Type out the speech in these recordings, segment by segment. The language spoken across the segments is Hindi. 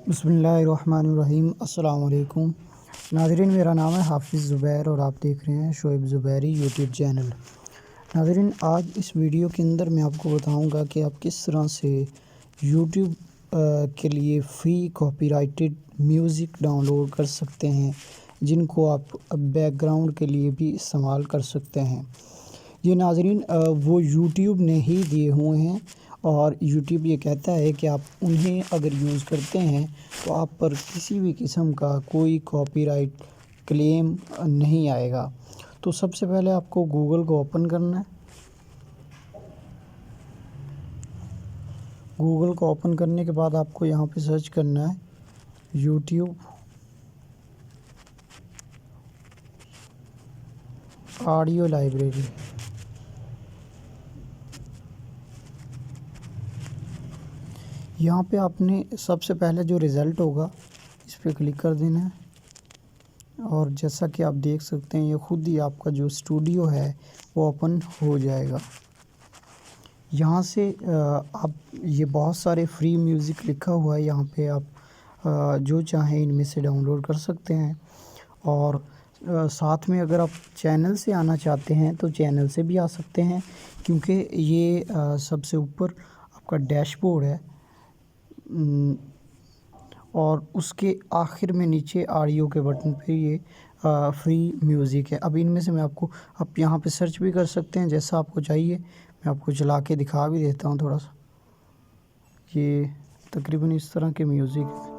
बिस्मिल्लाहिर्रहमानिर्रहीम। अस्सलाम वालेकुम नाज़रीन, मेरा नाम है हाफिज़ ज़ुबैर और आप देख रहे हैं शोएब ज़ुबैरी यूट्यूब चैनल। नाज़रीन, आज इस वीडियो के अंदर मैं आपको बताऊंगा कि आप किस तरह से यूट्यूब के लिए फ़्री कॉपीराइटेड म्यूज़िक डाउनलोड कर सकते हैं, जिनको आप बैकग्राउंड के लिए भी इस्तेमाल कर सकते हैं। ये नाज़रीन वो यूट्यूब ने ही दिए हुए हैं और यूट्यूब ये कहता है कि आप उन्हें अगर यूज़ करते हैं तो आप पर किसी भी किस्म का कोई कॉपीराइट क्लेम नहीं आएगा। तो सबसे पहले आपको गूगल को ओपन करना है। गूगल को ओपन करने के बाद आपको यहाँ पे सर्च करना है यूट्यूब ऑडियो लाइब्रेरी। यहाँ पे आपने सबसे पहले जो रिज़ल्ट होगा इस पर क्लिक कर देना है और जैसा कि आप देख सकते हैं ये ख़ुद ही आपका जो स्टूडियो है वो ओपन हो जाएगा। यहाँ से आप ये बहुत सारे फ्री म्यूज़िक लिखा हुआ है, यहाँ पे आप जो चाहें इनमें से डाउनलोड कर सकते हैं। और साथ में अगर आप चैनल से आना चाहते हैं तो चैनल से भी आ सकते हैं, क्योंकि ये सबसे ऊपर आपका डैशबोर्ड है और उसके आखिर में नीचे ऑडियो के बटन पे ये फ्री म्यूज़िक है। अब इनमें से मैं आपको आप यहाँ पे सर्च भी कर सकते हैं जैसा आपको चाहिए। मैं आपको चला के दिखा भी देता हूँ थोड़ा सा। ये तकरीबन इस तरह के म्यूज़िक है।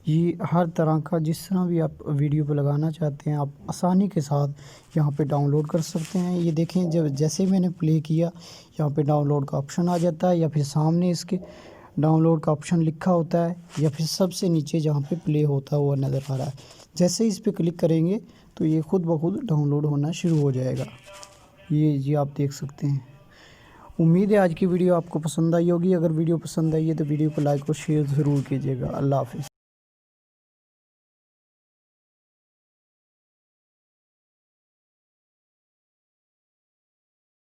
ये हर तरह का जिस तरह भी आप वीडियो पे लगाना चाहते हैं आप आसानी के साथ यहाँ पे डाउनलोड कर सकते हैं। ये देखें, जब जैसे मैंने प्ले किया यहाँ पे डाउनलोड का ऑप्शन आ जाता है, या फिर सामने इसके डाउनलोड का ऑप्शन लिखा होता है, या फिर सबसे नीचे जहाँ पे प्ले होता हुआ नज़र आ रहा है। जैसे इस पर क्लिक करेंगे तो ये ख़ुद ब खुद डाउनलोड होना शुरू हो जाएगा। ये आप देख सकते हैं। उम्मीद है आज की वीडियो आपको पसंद आई होगी। अगर वीडियो पसंद आई है तो वीडियो को लाइक और शेयर ज़रूर कीजिएगा। अल्लाह हाफ़िज़।